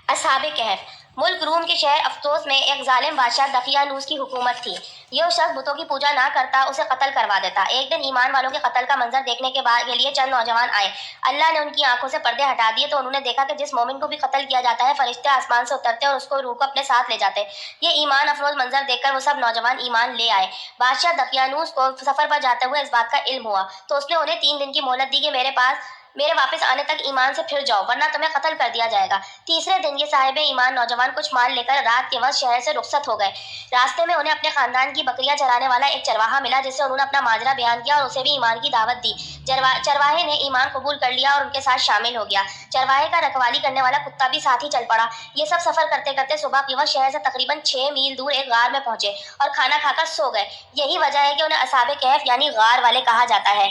اصحاب کہف۔ ملک روم کے شہر افسوس میں ایک ظالم بادشاہ دقیانوس کی حکومت تھی۔ یہ شخص بتوں کی پوجا نہ کرتا، اسے قتل کروا دیتا۔ ایک دن ایمان والوں کے قتل کا منظر دیکھنے کے لیے چند نوجوان آئے۔ اللہ نے ان کی آنکھوں سے پردے ہٹا دیے تو انہوں نے دیکھا کہ جس مومن کو بھی قتل کیا جاتا ہے فرشتے آسمان سے اترتے اور اس کو روح کو اپنے ساتھ لے جاتے۔ یہ ایمان افروز منظر دیکھ کر وہ سب نوجوان ایمان لے آئے۔ بادشاہ دقیانوس کو سفر پر جاتے ہوئے اس بات کا علم ہوا تو اس نے انہیں 3 دن کی مہلت دی کہ میرے واپس آنے تک ایمان سے پھر جاؤ ورنہ تمہیں قتل کر دیا جائے گا۔ تیسرے دن یہ صاحب ایمان نوجوان کچھ مال لے کر رات کے وقت شہر سے رخصت ہو گئے۔ راستے میں انہیں اپنے خاندان کی بکریاں چرانے والا ایک چرواہا ملا جس سے انہوں نے اپنا ماجرا بیان کیا اور اسے بھی ایمان کی دعوت دی۔ چرواہے نے ایمان قبول کر لیا اور ان کے ساتھ شامل ہو گیا۔ چرواہے کا رکھوالی کرنے والا کتا بھی ساتھ ہی چل پڑا۔ یہ سب سفر کرتے کرتے صبح کے وقت شہر سے تقریباً 6 میل دور ایک غار میں پہنچے اور کھانا کھا کر سو گئے۔ یہی وجہ ہے کہ انہیں اصحاب کہف یعنی غار والے کہا جاتا ہے۔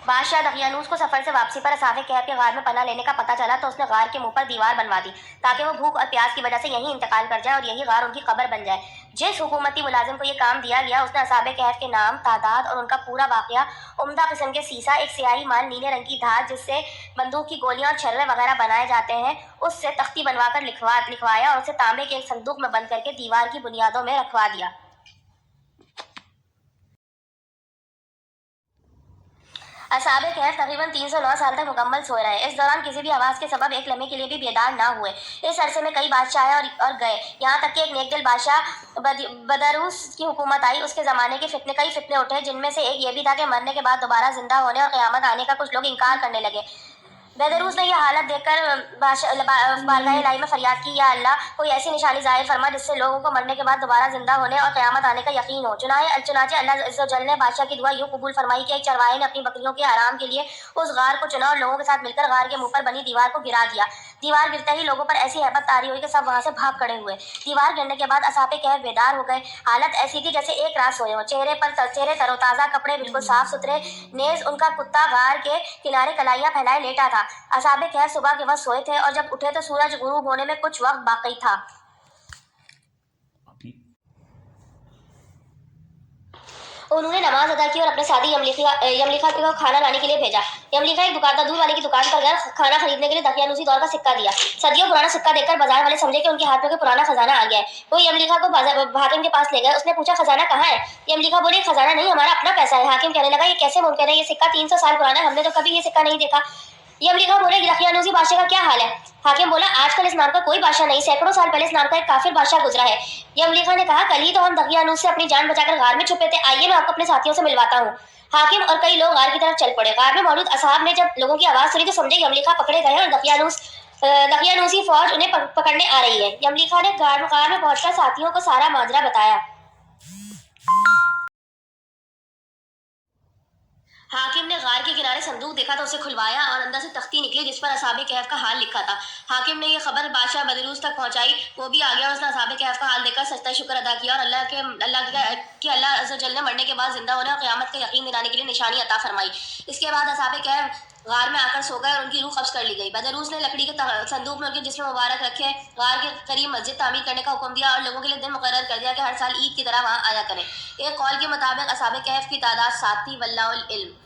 بادشاہ دقیانوس کو سفر سے واپسی پر اصحاب کہف کے غار میں پناہ لینے کا پتہ چلا تو اس نے غار کے منہ پر دیوار بنوا دی تاکہ وہ بھوک اور پیاس کی وجہ سے یہیں انتقال کر جائے اور یہی غار ان کی قبر بن جائے۔ جس حکومتی ملازم کو یہ کام دیا گیا اس نے اصحاب کہف کے نام، تعداد اور ان کا پورا واقعہ، عمدہ قسم کے سیسہ، ایک سیاہی مال نیلے رنگ کی دھات جس سے بندوق کی گولیاں اور چھرے وغیرہ بنائے جاتے ہیں، اس سے تختی بنوا کر لکھوایا اور اسے تانبے کے ایک صندوق میں بند کر کے دیوار کی بنیادوں میں رکھوا دیا۔ اصحاب کہف تقریباً 309 سال تک مکمل سوئے رہے۔ اس دوران کسی بھی آواز کے سبب ایک لمحے کے لیے بھی بیدار نہ ہوئے۔ اس عرصے میں کئی بادشاہ آئے اور گئے، یہاں تک کہ ایک نیک دل بادشاہ بدروس کی حکومت آئی۔ اس کے زمانے کے کئی فتنے اٹھے جن میں سے ایک یہ بھی تھا کہ مرنے کے بعد دوبارہ زندہ ہونے اور قیامت آنے کا کچھ لوگ انکار کرنے لگے۔ بیدروس نے یہ حالت دیکھ کر بارگاہ الہی میں فریاد کی، یا اللہ، کوئی ایسی نشانی ظاہر فرما جس سے لوگوں کو مرنے کے بعد دوبارہ زندہ ہونے اور قیامت آنے کا یقین ہو۔ چنانچہ اللہ عز و جل نے بادشاہ کی دعا یوں قبول فرمائی کہ ایک چرواہے نے اپنی بکریوں کے آرام کے لیے اس غار کو چنا اور لوگوں کے ساتھ مل کر غار کے منہ پر بنی دیوار کو گرا دیا۔ دیوار گرتے ہی لوگوں پر ایسی ہیبت طاری ہوئی کہ سب وہاں سے بھاگ کھڑے ہوئے۔ دیوار گرنے کے بعد اصحاب کہف بیدار ہو گئے۔ حالت ایسی تھی جیسے ایک رات سوئے ہوں، چہرے تر و تازہ، کپڑے بالکل صاف ستھرے، نیز ان کا کتا غار کے کنارے کلائیاں پھیلائے لیٹا تھا۔ اصحاب کہف صبح کے وقت سوئے تھے اور جب اٹھے تو سورج غروب ہونے میں کچھ وقت باقی تھا۔ انہوں نے نماز ادا کی اور اپنے ساتھی یملیخا کو کھانا لانے کے لیے بھیجا۔ یملیخا ایک دکاندار دودھ والے کی دکان پر گیا کھانا خریدنے کے لیے دقیانوسی دور کا سکہ دیا۔ صدیوں پرانا سکہ دیکھ کر بازار والے سمجھے کہ ان کے ہاتھ میں کوئی پرانا خزانہ آ گیا ہے۔ وہ یملیخا کو حاکم کے پاس لے گئے۔ اس نے پوچھا، خزانہ کہاں ہے؟ یملیخا بولے، خزانہ نہیں، ہمارا اپنا پیسہ ہے۔ حاکم کہنے لگا، یہ کیسے ممکن ہے؟ یہ سکہ 300 سال پرانا ہے، ہم نے تو کبھی یہ سکہ نہیں دیکھا۔ یملیخا بولے، دقیانوسی بادشاہ کا کیا حال ہے؟ حاکم بولا، آج کل اس نام کا کوئی بادشاہ نہیں، سینکڑوں سال پہلے اس نام کا ایک کافر بادشاہ گزرا ہے۔ یملیخا نے کہا، کل ہی تو ہم دقیانوس سے اپنی جان بچا کر غار میں چھپے تھے، آئیے میں آپ کو اپنے ساتھیوں سے ملواتا ہوں۔ حاکم اور کئی لوگ غار کی طرف چل پڑے۔ غار میں موجود اصحاب نے جب لوگوں کی آواز سنی تو سمجھے یملیخا پکڑے گئے اور دقیانوسی فوج انہیں پکڑنے آ رہی ہے۔ یملیخا نے غار میں پہنچ کر ساتھیوں کو سارا ماجرا بتایا۔ حاکم نے غار کے کنارے صندوق دیکھا تو اسے کھلوایا اور اندر سے تختی نکلی جس پر اصحاب کہف کا حال لکھا تھا۔ حاکم نے یہ خبر بادشاہ بدروس تک پہنچائی، وہ بھی آ گیا اور اس نے اصحاب کہف کا حال دیکھ کر سجدہ شکر ادا کیا اور اللہ عز و جل نے مرنے کے بعد زندہ ہونے اور قیامت کا یقین دلانے کے لیے نشانی عطا فرمائی۔ اس کے بعد اصحاب کہف غار میں آ کر سو گئے اور ان کی روح قبض کر لی گئی۔ بدروس نے لکڑی کے صندوق میں ان کے جسم مبارک رکھے، غار کے قریب مسجد تعمیر کرنے کا حکم دیا اور لوگوں کے لیے دن مقرر کر دیا کہ ہر سال عید کی طرح وہاں آیا کریں۔ ایک قول کے مطابق اصحاب کہف کی تعداد 7 تھی، واللہ العلم۔